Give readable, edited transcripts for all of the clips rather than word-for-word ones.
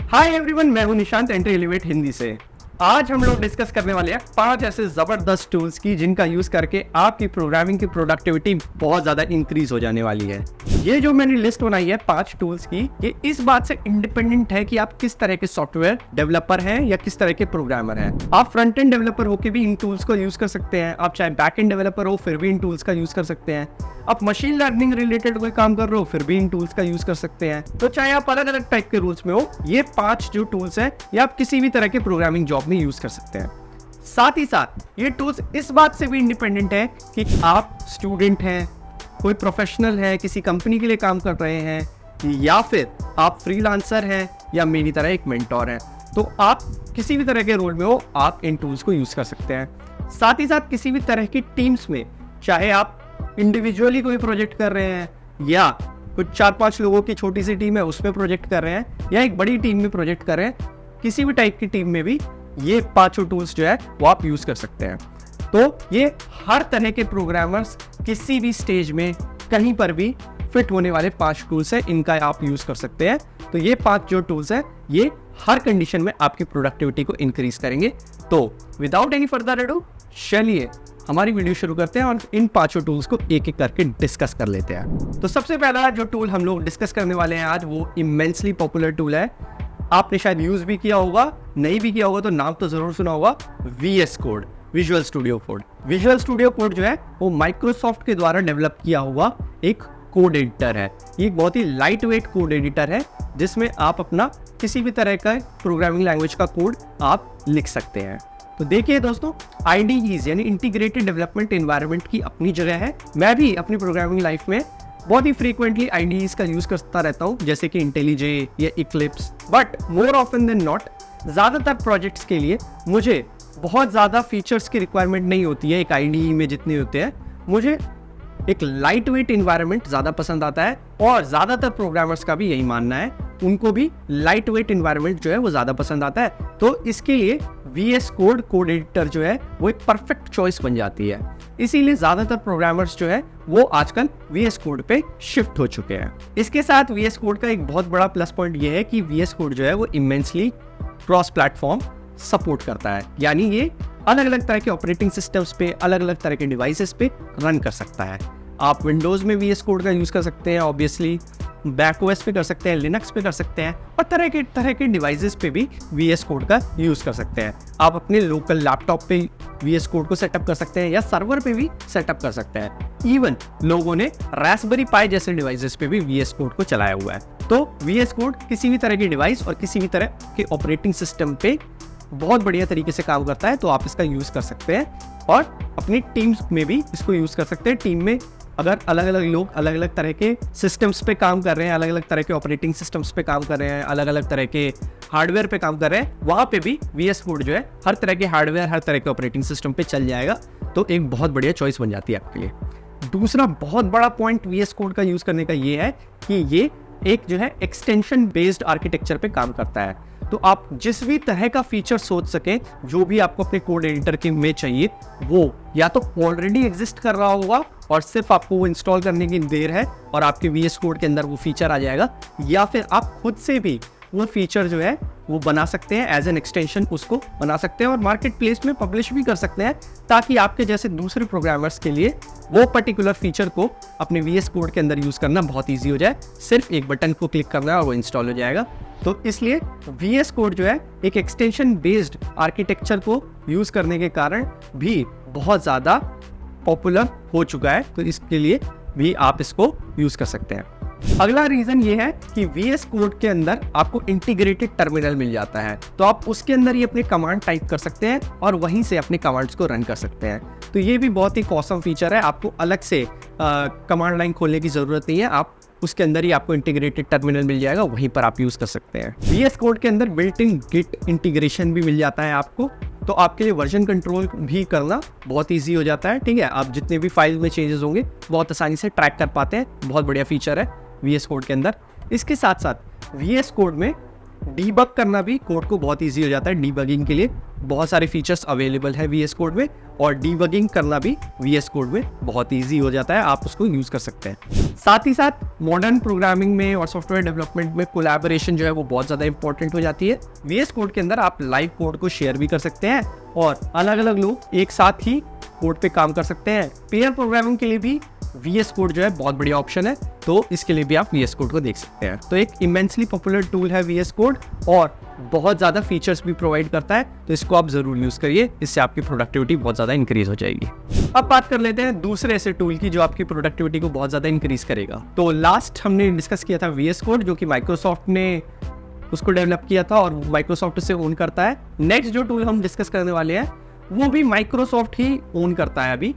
Hi everyone, मैं हूं Nishant entry elevate Hindi से। आज हम लोग डिस्कस करने वाले हैं 5 ऐसे जबरदस्त टूल्स की जिनका यूज करके आपकी प्रोग्रामिंग की प्रोडक्टिविटी बहुत ज्यादा इंक्रीज हो जाने वाली है। ये जो मैंने लिस्ट बनाई है 5 टूल्स की, ये इस बात से इंडिपेंडेंट है कि आप किस तरह के सॉफ्टवेयर डेवलपर हैं या किस तरह के प्रोग्रामर हैं। आप फ्रंट एंड डेवलपर होकर भी इन टूल्स को यूज कर सकते हैं, आप चाहे बैक एंड डेवलपर हो फिर भी इन टूल्स का यूज कर सकते हैं, आप मशीन लर्निंग रिलेटेड कोई काम कर रहे हो फिर भी इन टूल्स का यूज कर सकते हैं। तो चाहे आप अलग अलग टाइप के रूल्स में हो, ये 5 जो टूल्स हैं ये आप किसी भी तरह के प्रोग्रामिंग जॉब में यूज कर सकते हैं। साथ ही साथ ये टूल्स इस बात से भी इंडिपेंडेंट है कि आप स्टूडेंट हैं, कोई प्रोफेशनल है, किसी कंपनी के लिए काम कर रहे हैं, या फिर आप फ्रीलांसर हैं या मेरी तरह एक मेंटोर हैं। तो आप किसी भी तरह के रोल में हो, आप इन टूल्स को यूज कर सकते हैं। साथ ही साथ किसी भी तरह की टीम्स में, चाहे आप इंडिविजुअली कोई प्रोजेक्ट कर रहे हैं या कुछ 4-5 लोगों की छोटी सी टीम है उसमें प्रोजेक्ट कर रहे हैं, या एक बड़ी टीम में प्रोजेक्ट कर रहे हैं, किसी भी टाइप की टीम में भी ये 5 टूल्स जो है वो आप यूज कर सकते हैं। तो ये हर तरह के प्रोग्रामर्स किसी भी स्टेज में कहीं पर भी फिट होने वाले 5 टूल्स हैं, इनका आप यूज कर सकते हैं। तो ये 5 जो टूल्स हैं ये हर कंडीशन में आपकी प्रोडक्टिविटी को इंक्रीज करेंगे। तो विदाउट एनी फर्दर अडू, चलिए हमारी वीडियो शुरू करते हैं और इन 5 टूल्स को एक एक करके डिस्कस कर लेते हैं। तो सबसे पहला जो टूल हम लोग डिस्कस करने वाले हैं आज, वो इमेंसली पॉपुलर टूल है। आपने शायद यूज भी किया होगा, नहीं भी किया होगा तो नाम तो जरूर सुना होगा, VS code, visual studio code. Visual studio code जो है वो माइक्रोसॉफ्ट के द्वारा डेवलप किया हुआ एक कोड एडिटर है। ये एक बहुत ही लाइट वेट कोड एडिटर है जिसमें आप अपना किसी भी तरह का प्रोग्रामिंग लैंग्वेज का कोड आप लिख सकते हैं। तो देखिए दोस्तों, IDEs यानी इंटीग्रेटेड डेवलपमेंट एनवायरनमेंट की अपनी जगह है। मैं भी अपनी प्रोग्रामिंग लाइफ में बहुत ही फ्रीक्वेंटली IDEs का यूज करता रहता हूँ, जैसे कि IntelliJ या Eclipse। But more often than not, ज़्यादातर प्रोजेक्ट्स के लिए मुझे बहुत ज़्यादा फीचर्स की रिक्वायरमेंट नहीं होती है एक IDE में जितने होते हैं। मुझे एक लाइट वेट इन्वायरमेंट ज़्यादा पसंद आता है और ज़्यादातर प्रोग्रामर्स का भी यही मानना है, उनको भी लाइट वेट इन्वायरमेंट जो है वो ज़्यादा पसंद आता है। तो इसके लिए VS कोड कोड एडिटर जो है वो एक परफेक्ट चॉइस बन जाती है। इसीलिए ज़्यादातर प्रोग्रामर्स जो है वो आजकल VS कोड पे शिफ्ट हो चुके हैं। इसके साथ VS कोड का एक बहुत बड़ा प्लस पॉइंट ये है कि VS कोड जो है वो इमेंसली क्रॉस प्लेटफॉर्म सपोर्ट करता है, यानी ये अलग अलग तरह के ऑपरेटिंग सिस्टम्स पे, अलग अलग तरह के डिवाइसेस पे रन कर सकता है। आप विंडोज़ में VS कोड का यूज़ कर सकते हैं, ऑब्वियसली बैकओएस पे कर सकते हैं, लिनक्स पे कर सकते हैं, और तरह के डिवाइसेस पे भी VS कोड का यूज़ कर सकते हैं। आप अपने लोकल लैपटॉप पे VS कोड को सेटअप कर सकते हैं या सर्वर पे भी सेटअप कर सकते हैं। इवन लोगों ने रास्पबेरी पाई जैसे डिवाइसेस पे भी VS कोड को चलाया हुआ है। तो VS कोड किसी भी तरह की डिवाइस और किसी भी तरह के ऑपरेटिंग सिस्टम पे बहुत बढ़िया तरीके से काम करता है। तो आप इसका यूज़ कर सकते हैं और अपनी टीम्स में भी इसको यूज़ कर सकते हैं। टीम में अगर अलग अलग लोग अलग अलग तरह के सिस्टम्स पे काम कर रहे हैं, अलग अलग तरह के ऑपरेटिंग सिस्टम्स पे काम कर रहे हैं, अलग अलग तरह के हार्डवेयर पे काम कर रहे हैं, वहाँ पे भी VS कोड जो है हर तरह के हार्डवेयर, हर तरह के ऑपरेटिंग सिस्टम पे चल जाएगा। तो एक बहुत बढ़िया चॉइस बन जाती है आपके लिए। दूसरा बहुत बड़ा पॉइंट VS कोड का यूज़ करने का ये है कि ये एक जो है एक्सटेंशन बेस्ड आर्किटेक्चर पे काम करता है। तो आप जिस भी तरह का फीचर सोच सकें, जो भी आपको अपने कोड एडिटर के में चाहिए, वो या तो ऑलरेडी एग्जिस्ट कर रहा होगा और सिर्फ आपको वो इंस्टॉल करने की देर है और आपके VS कोड के अंदर वो फीचर आ जाएगा, या फिर आप खुद से भी वो फीचर जो है वो बना सकते हैं, एज एन एक्सटेंशन उसको बना सकते हैं और मार्केट प्लेस में पब्लिश भी कर सकते हैं, ताकि आपके जैसे दूसरे प्रोग्रामर्स के लिए वो पर्टिकुलर फीचर को अपने VS कोड के अंदर यूज़ करना बहुत ईजी हो जाए। सिर्फ एक बटन को क्लिक करना है और वो इंस्टॉल हो जाएगा। तो इसलिए VS कोड जो है एक एक्सटेंशन बेस्ड आर्किटेक्चर को यूज़ करने के कारण भी बहुत ज़्यादा पॉपुलर हो चुका है। तो इसके लिए भी आप इसको यूज़ कर सकते हैं। अगला रीजन ये है कि VS कोड के अंदर आपको इंटीग्रेटेड टर्मिनल मिल जाता है। तो आप उसके अंदर ही अपने कमांड टाइप कर सकते हैं और वहीं से अपने कमांड्स को रन कर सकते हैं। तो ये भी बहुत ही ऑसम फीचर है। आपको अलग से कमांड लाइन खोलने की ज़रूरत नहीं है, आप उसके अंदर ही आपको इंटीग्रेटेड टर्मिनल मिल जाएगा, वहीं पर आप यूज़ कर सकते हैं। VS कोड के अंदर बिल्ट इन गिट इंटीग्रेशन भी मिल जाता है आपको, तो आपके लिए वर्जन कंट्रोल भी करना बहुत ईजी हो जाता है। ठीक है, आप जितने भी फाइल में चेंजेस होंगे बहुत आसानी से ट्रैक कर पाते हैं। बहुत बढ़िया फीचर है VS कोड के अंदर। इसके साथ साथ VS कोड में डीबग करना भी कोड को बहुत ईजी हो जाता है। डीबगिंग के लिए बहुत सारे फीचर्स अवेलेबल है VS कोड में, और डीबगिंग करना भी VS कोड में बहुत ईजी हो जाता है, आप उसको यूज़ कर सकते हैं। साथ ही साथ मॉडर्न प्रोग्रामिंग में और सॉफ्टवेयर डेवलपमेंट में कोलैबोरेशन जो है वो बहुत ज़्यादा इंपॉर्टेंट हो जाती है। VS कोड के अंदर आप लाइव कोड को शेयर भी कर सकते हैं और अलग अलग लोग एक साथ ही कोड पे काम कर सकते हैं। पेयर प्रोग्रामिंग के लिए भी VS कोड जो है बहुत बढ़िया ऑप्शन है, तो इसके लिए भी आप VS कोड को देख सकते हैं। तो एक इमेंसली पॉपुलर टूल है VS कोड और बहुत ज़्यादा फीचर्स भी प्रोवाइड करता है, तो इसको आप ज़रूर यूज़ करिए, इससे आपकी प्रोडक्टिविटी बहुत ज़्यादा इंक्रीज हो जाएगी। अब बात कर लेते हैं दूसरे ऐसे टूल की जो आपकी प्रोडक्टिविटी को बहुत ज़्यादा इंक्रीज करेगा। तो लास्ट हमने डिस्कस किया था VS कोड, जो कि माइक्रोसॉफ्ट ने उसको डेवलप किया था और माइक्रोसॉफ्ट उसे ओन करता है। नेक्स्ट जो टूल हम डिस्कस करने वाले हैं वो भी माइक्रोसॉफ्ट ही ओन करता है। अभी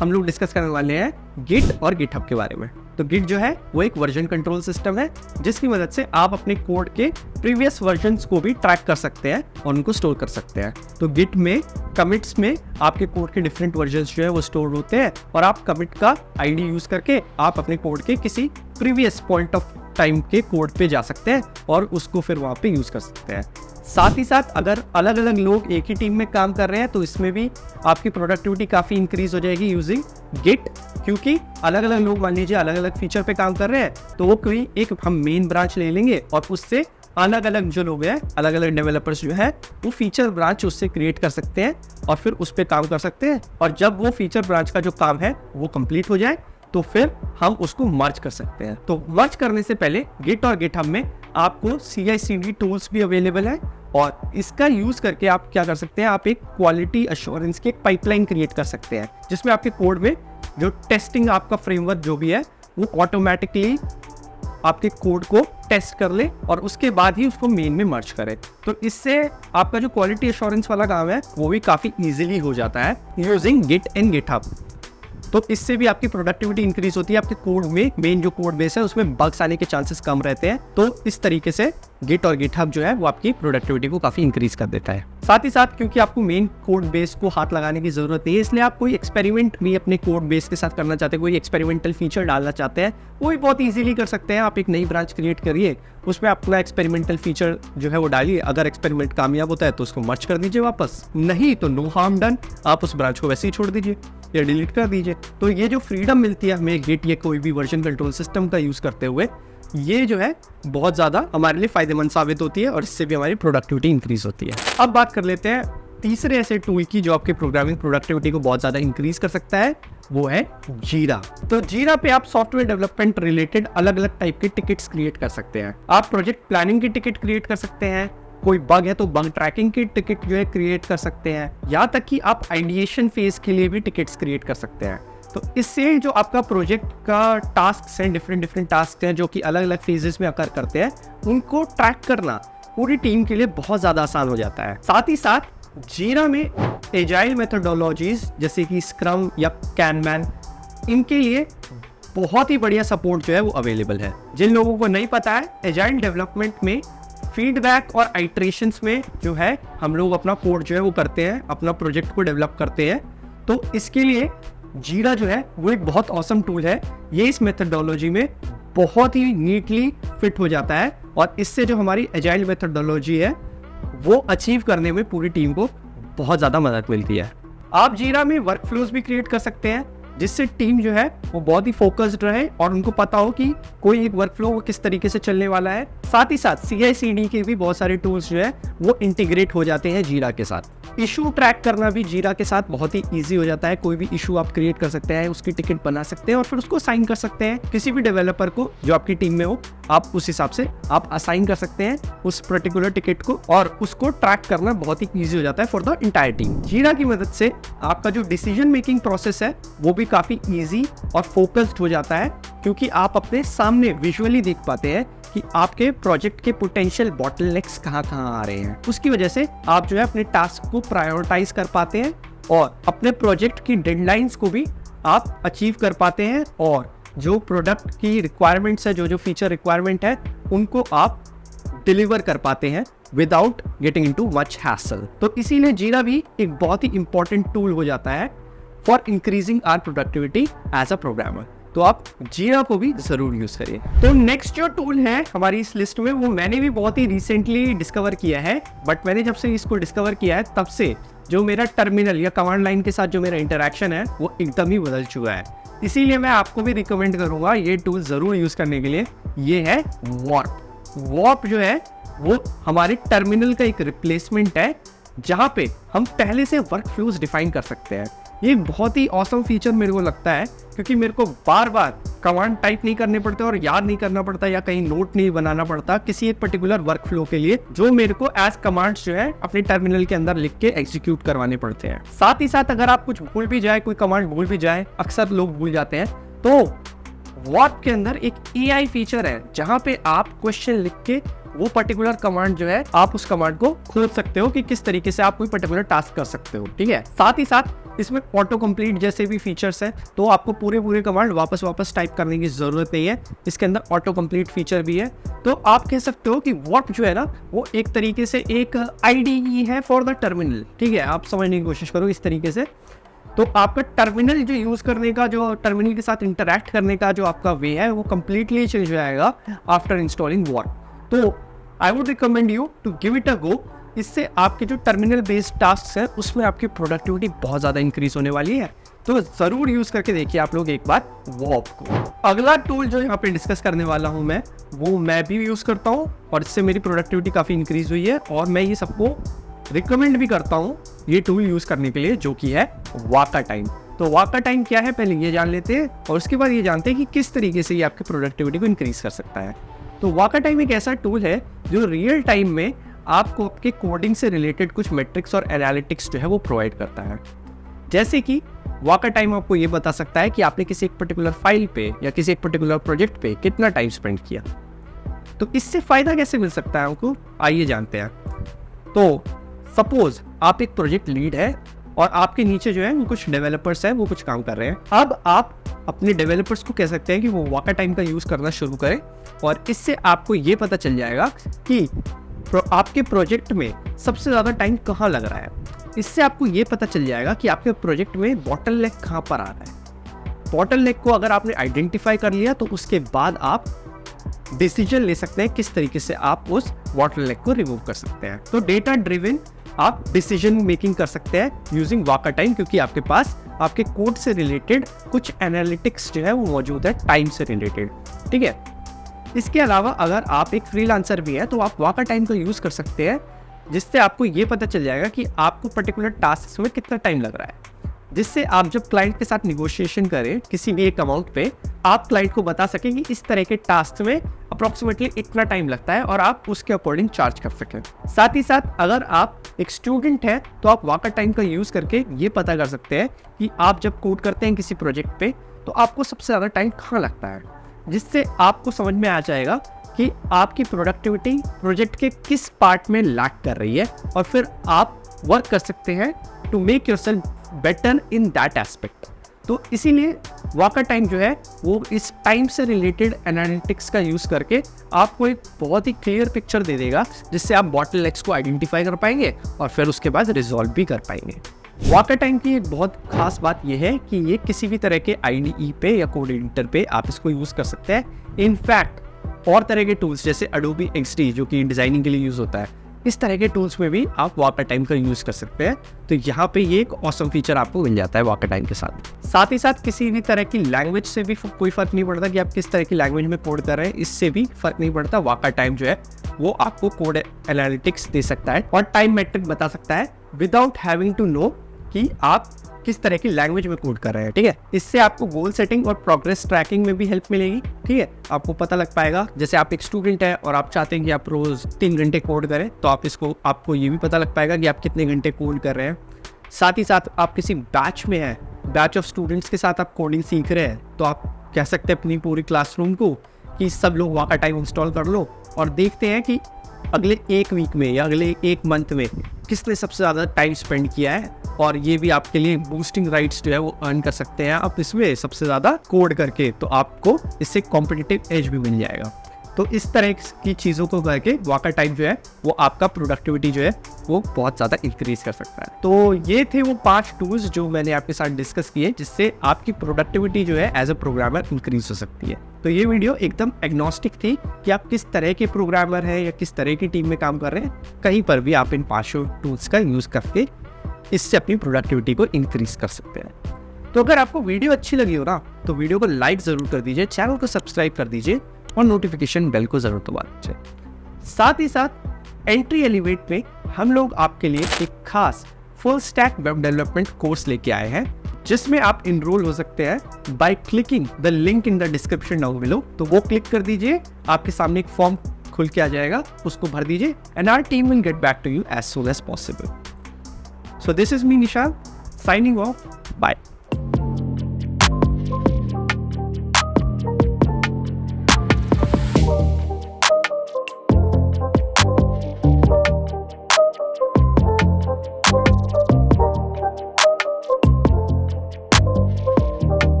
हम लोग डिस्कस करने वाले हैं गिट और गिटहब के बारे में। तो गिट जो है वो एक वर्जन कंट्रोल सिस्टम है, जिसकी मदद से आप अपने कोड के प्रीवियस वर्जन्स को भी ट्रैक कर सकते हैं और उनको स्टोर कर सकते हैं। तो गिट में कमिट्स में आपके कोड के डिफरेंट वर्जन्स जो है वो स्टोर होते हैं और आप कमिट का आईडी यूज करके आप अपने कोड के किसी प्रीवियस पॉइंट ऑफ टाइम के कोड पे जा सकते हैं और उसको फिर वहाँ पे यूज कर सकते हैं। साथ ही साथ अगर अलग अलग लोग एक ही टीम में काम कर रहे हैं तो इसमें भी आपकी प्रोडक्टिविटी काफ़ी इंक्रीज हो जाएगी यूजिंग गिट, क्योंकि अलग अलग लोग मान लीजिए अलग अलग फीचर पे काम कर रहे हैं, तो वो कोई एक हम मेन ब्रांच ले लेंगे और उससे अलग अलग जो लोग हैं, अलग अलग डेवलपर्स जो है वो फीचर ब्रांच उससे क्रिएट कर सकते हैं और फिर उस पर काम कर सकते हैं। और जब वो फीचर ब्रांच का जो काम है वो कंप्लीट हो जाए तो फिर हम उसको मर्ज कर सकते हैं। तो मर्ज करने से पहले गिट और गिटहब में आपको CI/CD टूल्स भी अवेलेबल है और इसका यूज करके आप क्या कर सकते हैं, आप एक क्वालिटी अश्योरेंस की एक पाइपलाइन क्रिएट कर सकते हैं, जिसमें आपके कोड में जो टेस्टिंग आपका फ्रेमवर्क जो भी है वो ऑटोमेटिकली आपके कोड को टेस्ट कर ले और उसके बाद ही उसको मेन में मर्ज करे। तो इससे आपका जो क्वालिटी अश्योरेंस वाला काम है वो भी काफ़ी इजीली हो जाता है यूजिंग गिट एंड गिटहब। तो इससे भी आपकी प्रोडक्टिविटी इंक्रीज होती है, आपके कोड में मेन जो कोड बेस है उसमें बग्स आने के चांसेस कम रहते हैं। तो इस तरीके से गिट और गिटहब जो है वो आपकी प्रोडक्टिविटी को काफ़ी इंक्रीज कर देता है। साथ ही साथ क्योंकि आपको मेन कोड बेस को हाथ लगाने की जरूरत नहीं है, इसलिए आप कोई एक्सपेरिमेंट भी अपने कोड बेस के साथ करना चाहते हैं, कोई एक्सपेरिमेंटल फीचर डालना चाहते हैं, वो भी बहुत ईजिली कर सकते हैं। आप एक नई ब्रांच क्रिएट करिए, उसमें अपना एक्सपेरिमेंटल फीचर जो है वो डालिए, अगर एक्सपेरिमेंट कामयाब होता है तो उसको मर्ज कर दीजिए वापस, नहीं तो नो हार्म डन, आप उस ब्रांच को वैसे ही छोड़ दीजिए या डिलीट कर दीजिए। तो ये जो फ्रीडम मिलती है हमें गिट या कोई भी वर्जन कंट्रोल सिस्टम का यूज़ करते हुए, ये जो है बहुत ज़्यादा हमारे लिए फ़ायदेमंद साबित होती है और इससे भी हमारी प्रोडक्टिविटी इंक्रीज होती है। अब बात कर लेते हैं तीसरे ऐसे टूल की जो आपकी प्रोग्रामिंग प्रोडक्टिविटी को बहुत ज़्यादा इंक्रीज कर सकता है, वो है जीरा। तो जीरा पे आप सॉफ्टवेयर डेवलपमेंट रिलेटेड अलग अलग टाइप के टिकट्स क्रिएट कर सकते हैं। आप प्रोजेक्ट प्लानिंग की टिकट क्रिएट कर सकते हैं, कोई बग है तो बग ट्रैकिंग की टिकट जो है क्रिएट कर सकते हैं, यहाँ तक कि आप आइडिएशन फेज के लिए भी टिकट्स क्रिएट कर सकते हैं। तो इससे जो आपका प्रोजेक्ट का टास्क हैं, डिफरेंट टास्क हैं जो कि अलग अलग फेजेस में अकर करते हैं, उनको ट्रैक करना पूरी टीम के लिए बहुत ज़्यादा आसान हो जाता है। साथ ही साथ जीरा में एजाइल मेथोडोलॉजीज जैसे कि स्क्रम या कैनमैन, इनके लिए बहुत ही बढ़िया सपोर्ट जो है वो अवेलेबल है। जिन लोगों को नहीं पता है, एजाइल डेवलपमेंट में फीडबैक और आइट्रेशंस में जो है हम लोग अपना कोड जो है वो करते हैं, अपना प्रोजेक्ट को डेवलप करते हैं। तो इसके लिए जीरा जो है वो एक बहुत ऑसम टूल है। ये इस मेथोडोलॉजी में बहुत ही नीटली फिट हो जाता है और इससे जो हमारी एजाइल मेथोडोलॉजी है वो अचीव करने में पूरी टीम को बहुत ज़्यादा मदद मिलती है। आप जीरा में वर्क फ्लोज भी क्रिएट कर सकते हैं, जिससे टीम जो है वो बहुत ही फोकस्ड रहे और उनको पता हो कि कोई एक वर्क फ्लो वो किस तरीके से चलने वाला है। साथ ही साथ CI/CD के भी बहुत सारे टूल्स जो है वो इंटीग्रेट हो जाते हैं जीरा के साथ। इशू ट्रैक करना भी जीरा के साथ बहुत ही ईजी हो जाता है। कोई भी इशू आप क्रिएट कर सकते हैं, उसकी टिकट बना सकते हैं और फिर उसको असाइन कर सकते हैं किसी भी डेवलपर को जो आपकी टीम में हो। आप उस हिसाब से आप असाइन कर सकते हैं उस पर्टिकुलर टिकट को और उसको ट्रैक करना बहुत ही ईजी हो जाता है फॉर द इंटायर टीम। जीरा की मदद से आपका जो डिसीजन मेकिंग प्रोसेस है वो भी काफ़ी ईजी और फोकस्ड हो जाता है, क्योंकि आप अपने सामने विजुअली देख पाते हैं कि आपके प्रोजेक्ट के पोटेंशियल बॉटलनेक्स कहाँ आ रहे हैं। उसकी वजह से आप जो है अपने टास्क को प्रायोरिटाइज कर पाते हैं और अपने प्रोजेक्ट की डेडलाइंस को भी आप अचीव कर पाते हैं और जो प्रोडक्ट की रिक्वायरमेंट्स है, जो फीचर रिक्वायरमेंट है, उनको आप डिलीवर कर पाते हैं without getting into much hassle. तो इसीलिए जीरा भी एक बहुत ही इंपॉर्टेंट टूल हो जाता है for increasing our productivity as a programmer. तो आप जीरा को भी ज़रूर यूज़ करिए। तो नेक्स्ट जो टूल है हमारी इस लिस्ट में, वो मैंने भी बहुत ही रिसेंटली डिस्कवर किया है, बट मैंने जब से इसको डिस्कवर किया है तब से जो मेरा टर्मिनल या कमांड लाइन के साथ जो मेरा इंटरेक्शन है वो एकदम ही बदल चुका है। इसीलिए मैं आपको भी रिकमेंड करूँगा ये टूल ज़रूर यूज़ करने के लिए। ये है वॉर्प। वॉर्प जो है वो हमारे टर्मिनल का एक रिप्लेसमेंट है, जहाँ पे हम पहले से वर्क फ्लोज डिफाइन कर सकते हैं। ये बहुत ही ऑसम फीचर मेरे को लगता है, क्योंकि मेरे को बार बार कमांड टाइप नहीं करने पड़ते और याद नहीं करना पड़ता या कहीं नोट नहीं बनाना पड़ता किसी एक पर्टिकुलर वर्क फ्लो के लिए, जो मेरे को एज कमांड्स जो है अपने टर्मिनल के अंदर लिख के एग्जीक्यूट करवाने पड़ते हैं। साथ ही साथ अगर आप कुछ भूल भी जाए, कोई कमांड भूल भी जाए, अक्सर लोग भूल जाते हैं, तो वॉर्प के अंदर एक AI फीचर है जहाँ पे आप क्वेश्चन लिख के वो पर्टिकुलर कमांड जो है आप उस कमांड को खोज सकते हो कि किस तरीके से आप कोई पर्टिकुलर टास्क कर सकते हो। ठीक है, साथ ही साथ इसमें ऑटो कंप्लीट जैसे भी फीचर्स हैं, तो आपको पूरे कमांड वापस टाइप करने की जरूरत नहीं है। इसके अंदर ऑटो कंप्लीट फीचर भी है। तो आप कह सकते हो कि वॉर्प जो है ना वो एक तरीके से एक IDE है फॉर द टर्मिनल। ठीक है, आप समझने की कोशिश करो इस तरीके से। तो आपका टर्मिनल जो यूज़ करने का, जो टर्मिनल के साथ इंटरैक्ट करने का जो आपका वे है वो कम्प्लीटली चेंज हो जाएगा आफ्टर इंस्टॉलिंग वॉर्प। तो I would recommend you to give it a go. इससे आपके जो टर्मिनल बेस्ड टास्क है उसमें आपकी प्रोडक्टिविटी बहुत ज़्यादा इंक्रीज होने वाली है। तो ज़रूर यूज़ करके देखिए आप लोग एक बार वॉर्प को। अगला टूल जो यहाँ पे डिस्कस करने वाला हूँ मैं भी यूज़ करता हूँ और इससे मेरी प्रोडक्टिविटी काफ़ी इंक्रीज हुई है, और मैं ये सबको रिकमेंड भी करता हूँ ये टूल यूज़ करने के लिए, जो कि है वाका टाइम। तो वाका टाइम क्या है पहले ये जान लेते हैं, और उसके बाद ये जानते हैं कि किस तरीके से ये आपकी प्रोडक्टिविटी को इंक्रीज कर सकता है। तो वाका टाइम एक ऐसा टूल है जो रियल टाइम में आपको आपके कोडिंग से रिलेटेड कुछ मेट्रिक्स और एनालिटिक्स जो है वो प्रोवाइड करता है। जैसे कि वाका टाइम आपको ये बता सकता है कि आपने किसी एक पर्टिकुलर फाइल पे या किसी एक पर्टिकुलर प्रोजेक्ट पे कितना टाइम स्पेंड किया। तो इससे फायदा कैसे मिल सकता है हमको, आइए जानते हैं। तो सपोज आप एक प्रोजेक्ट लीड है और आपके नीचे जो है वो कुछ डेवलपर्स हैं, वो कुछ काम कर रहे हैं। अब आप अपने डेवलपर्स को कह सकते हैं कि वो वाका टाइम का यूज़ करना शुरू करें, और इससे आपको ये पता चल जाएगा कि आपके प्रोजेक्ट में सबसे ज़्यादा टाइम कहाँ लग रहा है। इससे आपको ये पता चल जाएगा कि आपके प्रोजेक्ट में बॉटलनेक कहाँ पर आ रहा है। बॉटलनेक को अगर आपने आइडेंटिफाई कर लिया तो उसके बाद आप डिसीजन ले सकते हैं किस तरीके से आप उस बॉटलनेक को रिमूव कर सकते हैं। तो डेटा ड्रिवन आप डिसीजन मेकिंग कर सकते हैं यूजिंग वाका टाइम, क्योंकि आपके पास आपके कोड से रिलेटेड कुछ एनालिटिक्स जो है वो मौजूद है टाइम से रिलेटेड। ठीक है, इसके अलावा अगर आप एक फ्रीलांसर भी है तो आप वाका टाइम का यूज़ कर सकते हैं, जिससे आपको ये पता चल जाएगा कि आपको पर्टिकुलर टास्क में कितना टाइम लग रहा है, जिससे आप जब क्लाइंट के साथ निगोशिएशन करें किसी भी एक अमाउंट पे, आप क्लाइंट को बता सकें कि इस तरह के टास्क में अप्रॉक्सीमेटली इतना टाइम लगता है और आप उसके अकॉर्डिंग चार्ज कर सकें। साथ ही साथ अगर आप एक स्टूडेंट हैं तो आप वाका टाइम का यूज़ करके ये पता कर सकते हैं कि आप जब कोड करते हैं किसी प्रोजेक्ट पे तो आपको सबसे ज़्यादा टाइम कहाँ लगता है, जिससे आपको समझ में आ जाएगा कि आपकी प्रोडक्टिविटी प्रोजेक्ट के किस पार्ट में लैक कर रही है, और फिर आप वर्क कर सकते हैं to make yourself better in that aspect. तो इसीलिए वाका टाइम जो है वो इस टाइम से रिलेटेड एनालिटिक्स का यूज़ करके आपको एक बहुत ही क्लियर पिक्चर दे देगा, जिससे आप बॉटलनेक्स को आइडेंटिफाई कर पाएंगे और फिर उसके बाद रिजॉल्व भी कर पाएंगे। वाका टाइम की एक बहुत खास बात यह है कि ये किसी भी तरह के IDE पे या कोड एडिटर पे आप इसको यूज़ कर सकते हैं। इनफैक्ट और तरह के टूल्स जैसे Adobe XD जो कि डिज़ाइनिंग के लिए यूज़ होता है, इस तरह के टूल्स में भी आप वाका टाइम का यूज़ कर सकते हैं। तो यहाँ पे ये एक ऑसम फीचर आपको मिल जाता है वाका टाइम के साथ ही साथ किसी भी तरह की लैंग्वेज से भी कोई फ़र्क नहीं पड़ता कि आप किस तरह की लैंग्वेज में कोड कर रहे हैं, इससे भी फ़र्क नहीं पड़ता। वाका टाइम जो है वो आपको कोड एनालिटिक्स दे सकता है और टाइम मैट्रिक बता सकता है विदाउट हैविंग टू नो कि आप किस तरह की लैंग्वेज में कोड कर रहे हैं। ठीक है, इससे आपको गोल सेटिंग और प्रोग्रेस ट्रैकिंग में भी हेल्प मिलेगी। ठीक है, आपको पता लग पाएगा, जैसे आप एक स्टूडेंट है और आप चाहते हैं कि आप रोज़ 3 घंटे कोड करें, तो आपको ये भी पता लग पाएगा कि आप कितने घंटे कोड कर रहे हैं। साथ ही साथ आप किसी बैच में हैं, बैच ऑफ स्टूडेंट्स के साथ आप कोडिंग सीख रहे हैं, तो आप कह सकते हैं अपनी पूरी क्लासरूम को कि सब लोग वाका टाइम इंस्टॉल कर लो और देखते हैं कि अगले 1 वीक में या अगले 1 मंथ में किसने सबसे ज़्यादा टाइम स्पेंड किया है, और ये भी आपके लिए बूस्टिंग राइट्स जो है वो अर्न कर सकते हैं आप इसमें सबसे ज़्यादा कोड करके। तो आपको इससे कॉम्पिटिटिव एज भी मिल जाएगा। तो इस तरह की चीज़ों को करके वाका टाइम जो है वो आपका प्रोडक्टिविटी जो है वो बहुत ज़्यादा इंक्रीज कर सकता है। तो ये थे वो 5 टूल्स जो मैंने आपके साथ डिस्कस किए जिससे आपकी प्रोडक्टिविटी जो है एज अ प्रोग्रामर इंक्रीज हो सकती है। तो ये वीडियो एकदम एग्नोस्टिक थी कि आप किस तरह के प्रोग्रामर हैं या किस तरह की टीम में काम कर रहे हैं, कहीं पर भी आप इन 5 टूल्स का यूज़ करके इससे अपनी प्रोडक्टिविटी को इंक्रीज कर सकते हैं। तो अगर आपको वीडियो अच्छी लगी हो ना तो वीडियो को लाइक ज़रूर कर दीजिए, चैनल को सब्सक्राइब कर दीजिए और नोटिफिकेशन बेल को ज़रूर दबा दीजिए। साथ ही साथ एंट्री एलिवेट में हम लोग आपके लिए एक खास full stack web development course लेके आए हैं जिसमें आप इनरोल हो सकते हैं by clicking the link in the description down below. तो वो क्लिक कर दीजिए, आपके सामने एक फॉर्म खुल के आ जाएगा, उसको भर दीजिए and our team will get back to you as soon as possible. So this is me Nishant signing off, bye.